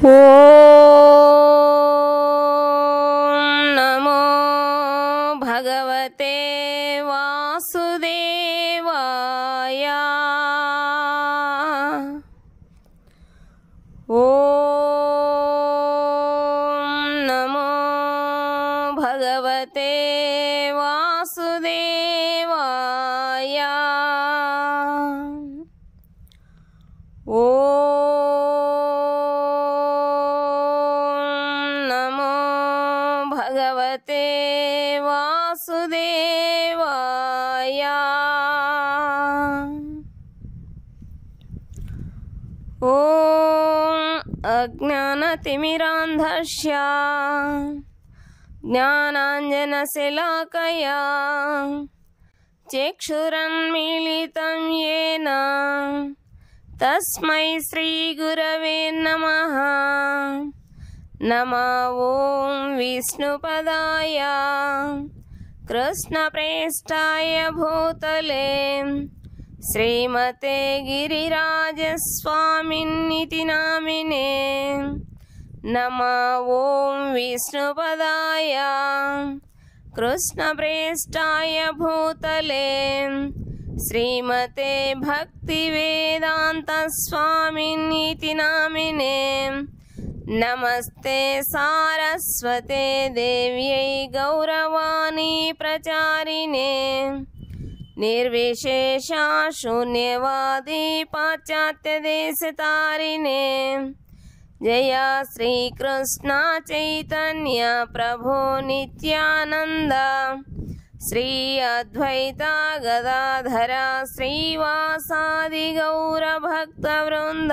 ఓం నమో భగవతే వాసుదేవాయ. ఓం నమో భగవతే వాసుదేవాయ. భగవతే వాసుదేవాయ. ఓం అజ్ఞానతిమిరాంధస్య జ్ఞానాంజనశలాకయా చక్షురన్మీలితం యేన తస్మై శ్రీగురవే నమః. నమో ఓం విష్ణుపదాయ కృష్ణప్రేష్ఠాయ భూతలే శ్రీమతే గిరిరాజస్వామిన్నితి నామినే. నమో ఓం విష్ణుపదాయ కృష్ణప్రేష్ఠాయ భూతలే శ్రీమతే భక్తివేదాంత స్వామిన్నితి నామినే. నమస్తే సారస్వతే దేవ్యై గౌరవాణి ప్రచారిణే నిర్విశేష శూన్యవాది పాశ్చాత్యదేశతారిణే. జయ శ్రీకృష్ణ చైతన్య ప్రభో నిత్యానంద శ్రీ అద్వైత గదాధర శ్రీవాసాది గౌర భక్త వృంద.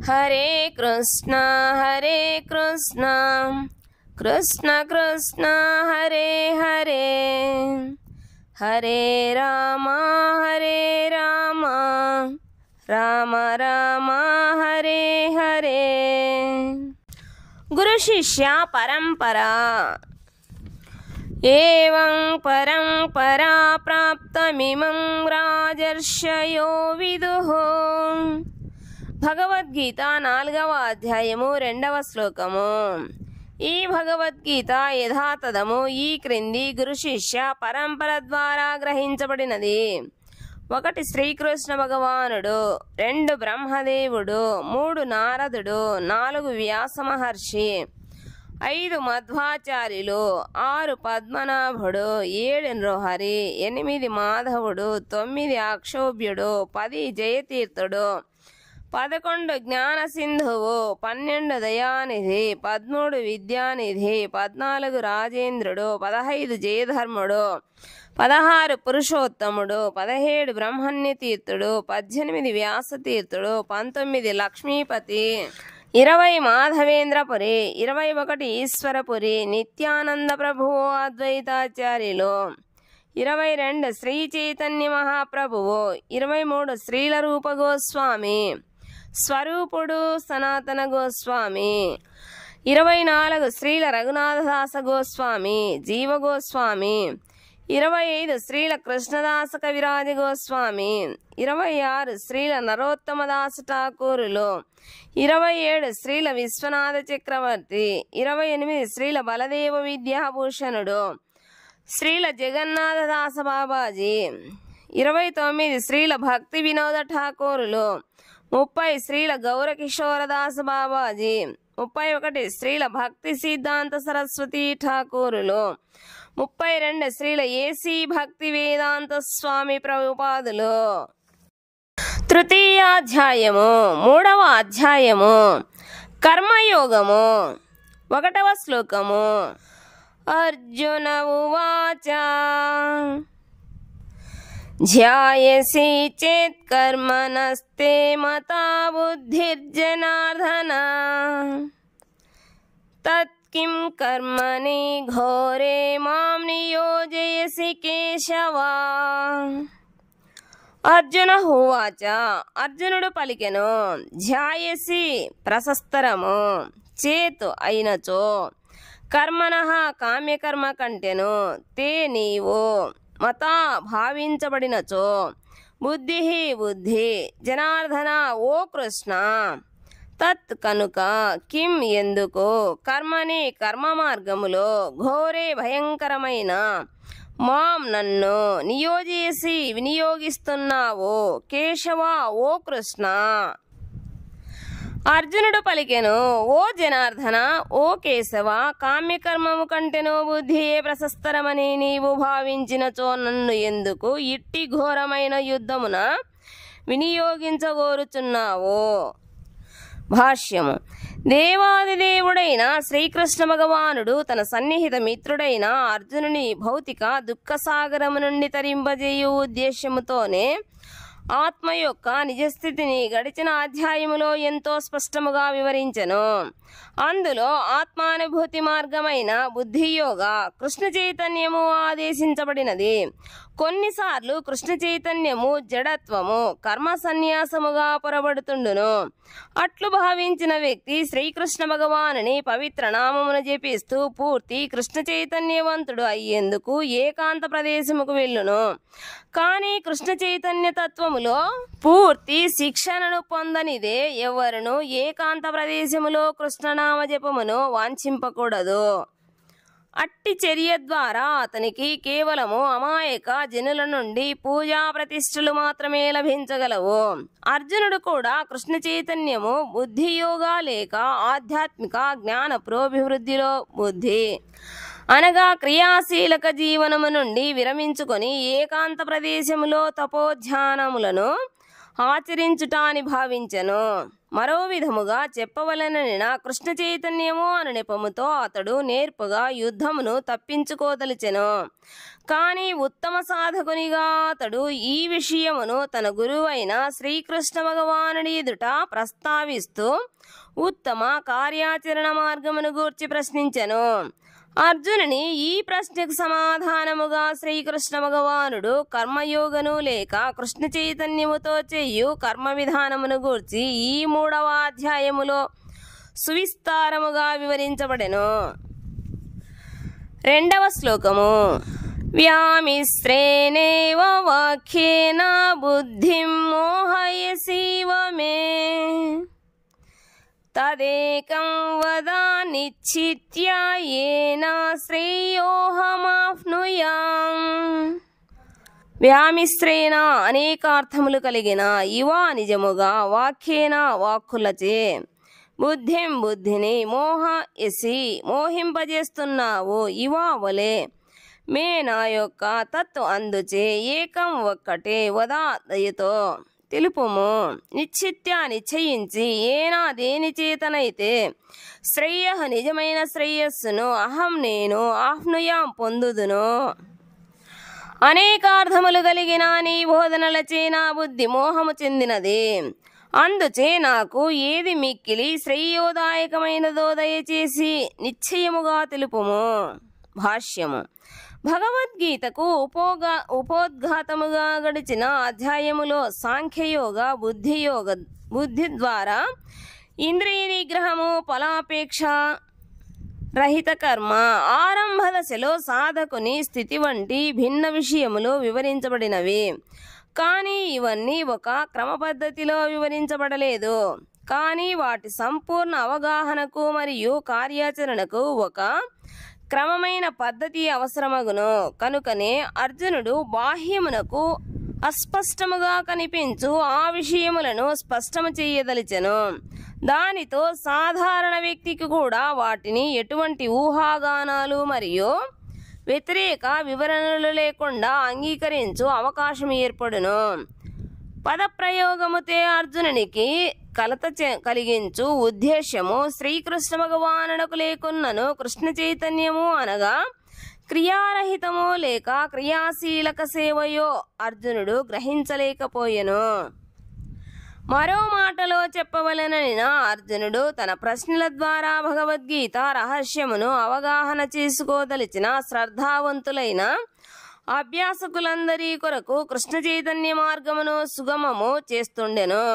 హరే కృష్ణ కృష్ణ కృష్ణ హరే హరే హరే రామ రామ రామ హరే హరే. గురు శిష్య పరంపరా. ఏవం పరంపరా ప్రాప్తమిమం రాజర్షయో విదుః. భగవద్గీత 4వ అధ్యాయము 2వ శ్లోకము. ఈ భగవద్గీత యథాతథము ఈ క్రింది గురు శిష్య పరంపర ద్వారా గ్రహించబడినది. 1 శ్రీకృష్ణ భగవానుడు, 2 బ్రహ్మదేవుడు, 3 నారదుడు, 4 వ్యాస మహర్షి, 5 మధ్వాచార్యులు, 6 పద్మనాభుడు, 7 నృహరి, 8 మాధవుడు, 9 అక్షోభ్యుడు, 10 జయతీర్థుడు, 11 జ్ఞాన సింధువు, 12 దయానిధి, 13 విద్యానిధి, 14 రాజేంద్రుడు, 15 జయధర్ముడు, 16 పురుషోత్తముడు, 17 బ్రహ్మణ్య తీర్థుడు, 18 వ్యాసతీర్థుడు, 19 లక్ష్మీపతి, 20 మాధవేంద్రపురి, 21 ఈశ్వరపురి, నిత్యానంద ప్రభువు అద్వైతాచార్యులు, 22 శ్రీ చైతన్య మహాప్రభువు, 23 శ్రీల రూప గోస్వామి, స్వరూపుడు సనాతన గోస్వామి, 24 శ్రీల రఘునాథదాస గోస్వామి, జీవ గోస్వామి, 25 శ్రీల కృష్ణదాస కవిరాజ గోస్వామి, 26 శ్రీల నరోత్తమదాస ఠాకూరులు, 27 శ్రీల విశ్వనాథ చక్రవర్తి, 28 శ్రీల బలదేవ విద్యాభూషణుడు, శ్రీల జగన్నాథదాస బాబాజీ, 29 శ్రీల భక్తి వినోద ఠాకూరులు, 30 శ్రీల గౌరకిషోరదాస బాబాజీ, 31 శ్రీల భక్తి సిద్ధాంత సరస్వతి ఠాకూరులు, 32 శ్రీల ఏసీ భక్తి వేదాంత స్వామి ప్రభుపాదులు. తృతీయాధ్యాయము 3వ అధ్యాయము కర్మయోగము. 1వ శ్లోకము. అర్జున ఉవాచ ధ్యాయసి చేత్ కర్మణస్తే మతా బుద్ధిర్జనార్దన తత్ కిం కర్మణి ఘోరే మాం నియోజయసి కేశవ. అర్జున ఉవాచ అర్జునుడు పలికెను. ధ్యాయసి ప్రశస్తరము, చేతు అయినచో, కర్మణః కామ్యకర్మ కంటెను, తే నీవు, మతా భావించబడినచో, బుద్ధి బుద్ధి జనార్దన ఓ కృష్ణ తత్ కనుక కిం ఎందుకు కర్మని కర్మ మార్గములో ఘోరే భయంకరమైన మాం నన్ను నియోజేసి వినియోగిస్తున్నావు కేశవ ఓ కృష్ణ. అర్జునుడు పలికెను, ఓ జనార్దన ఓ కేశవ, కామ్యకర్మము కంటెను బుద్ధియే ప్రశస్తరమని నీవు భావించినచో నన్ను ఎందుకు ఇట్టి ఘోరమైన యుద్ధమున వినియోగించగోరుచున్నావు. భాష్యము. దేవాదిదేవుడైన శ్రీకృష్ణ భగవానుడు తన సన్నిహిత మిత్రుడైన అర్జునుని భౌతిక దుఃఖసాగరము నుండి తరింపజేయు ఉద్దేశ్యముతోనే ఆత్మ యొక్క నిజస్థితిని గడిచిన అధ్యాయములో ఎంతో స్పష్టముగా వివరించెను. అందులో ఆత్మానుభూతి మార్గమైన బుద్ధియోగ కృష్ణ చైతన్యము ఆదేశించబడినది. కొన్నిసార్లు కృష్ణ చైతన్యము జడత్వము కర్మ సన్యాసముగా పొరబడుతుండును. అట్లు భావించిన వ్యక్తి శ్రీకృష్ణ భగవానుని పవిత్ర నామమును జపిస్తూ పూర్తి కృష్ణ చైతన్యవంతుడు అయ్యేందుకు ఏకాంత ప్రదేశముకు వెళ్ళును. కానీ కృష్ణ చైతన్య తత్వములో పూర్తి శిక్షణను పొందనిదే ఎవరును ఏకాంత ప్రదేశములో కృష్ణనామ జపమును వాంఛింపకూడదు. అట్టి చర్య ద్వారా అతనికి కేవలము అమాయక జనుల నుండి పూజా ప్రతిష్ఠలు మాత్రమే లభించగలవు. అర్జునుడు కూడా కృష్ణ చైతన్యము బుద్ధియోగా లేక ఆధ్యాత్మిక జ్ఞాన ప్రోభివృద్ధిలో బుద్ధి అనగా క్రియాశీలక జీవనము నుండి విరమించుకొని ఏకాంత ప్రదేశములో తపోధ్యానములను ఆచరించుటాని భావించెను. మరో విధముగా చెప్పవలననిన కృష్ణ చైతన్యము అను నెపముతో అతడు నేర్పుగా యుద్ధమును తప్పించుకోదలిచెను. కానీ ఉత్తమ సాధకునిగా అతడు ఈ విషయమును తన గురువైన శ్రీకృష్ణ భగవానుడి ఎదుట ప్రస్తావిస్తూ ఉత్తమ కార్యాచరణ మార్గమును గూర్చి ప్రశ్నించెను. అర్జునుని ఈ ప్రశ్నకు సమాధానముగా శ్రీకృష్ణ భగవానుడు కర్మయోగను లేక కృష్ణ చైతన్యముతో చేయు కర్మ విధానమును గూర్చి ఈ 3వ అధ్యాయములో సువిస్తారముగా వివరించబడెను. 2వ శ్లోకము. వ్యామిశ్రేణేవ వాక్యేన బుద్ధిం మోహయసీవ మే తదేకం వద నిశ్చిత్య యేన శ్రేయోహమాప్నుయాం. వ్యామిశ్రేణ అనేకార్థములు కలిగిన ఇవా నిజముగా వాక్యేన వాక్కులచే బుద్ధిం బుద్ధిని మోహయసి మోహింపజేస్తున్నావు ఇవా వలే మే నా యొక్క తత్తు అందుచే ఏకం ఒక్కటే వదా దయతో తెలుపుము నిశ్చిత్య నిశ్చయించి ఏనా దేని చేతనైతే శ్రేయ నిజమైన శ్రేయస్సును అహం నేను ఆహ్నుయాం పొందుదును. అనేకార్థములు కలిగిన నీ బోధనలచే నా బుద్ధి మోహము చెందినది. అందుచే నాకు ఏది మిక్కిలి శ్రేయోదాయకమైనదో దయచేసి నిశ్చయముగా తెలుపుము. భాష్యము. భగవద్గీతకు ఉపోద్ఘాతముగా గడిచిన అధ్యాయములో సాంఖ్యయోగ బుద్ధి ద్వారా ఇంద్రియ నిగ్రహము ఫలాపేక్ష రహిత కర్మ ఆరంభ దశలో సాధకుని స్థితి వంటి భిన్న విషయములు వివరించబడినవి. కానీ ఇవన్నీ ఒక క్రమ పద్ధతిలో వివరించబడలేదు. కానీ వాటి సంపూర్ణ అవగాహనకు మరియు కార్యాచరణకు ఒక క్రమమైన పద్ధతి అవసరమగును. కనుకనే అర్జునుడు బాహ్యమునకు అస్పష్టముగా కనిపించు ఆ విషయములను స్పష్టము చేయదలిచెను. దానితో సాధారణ వ్యక్తికి కూడా వాటిని ఎటువంటి ఊహాగానాలు మరియు వ్యతిరేక వివరణలు లేకుండా అంగీకరించు అవకాశం ఏర్పడును. పదప్రయోగముతే అర్జునునికి కలత కలిగించు ఉద్దేశ్యము శ్రీకృష్ణ భగవానునకు లేకున్నను కృష్ణ చైతన్యము అనగా క్రియారహితమో లేక క్రియాశీలక సేవయో అర్జునుడు గ్రహించలేకపోయెను. మరో మాటలో చెప్పవలననిన అర్జునుడు తన ప్రశ్నల ద్వారా భగవద్గీత రహస్యమును అవగాహన చేసుకోదలిచిన శ్రద్ధావంతులైన అభ్యాసకులందరి కొరకు కృష్ణ చైతన్య మార్గమును సుగమము చేస్తుండెను.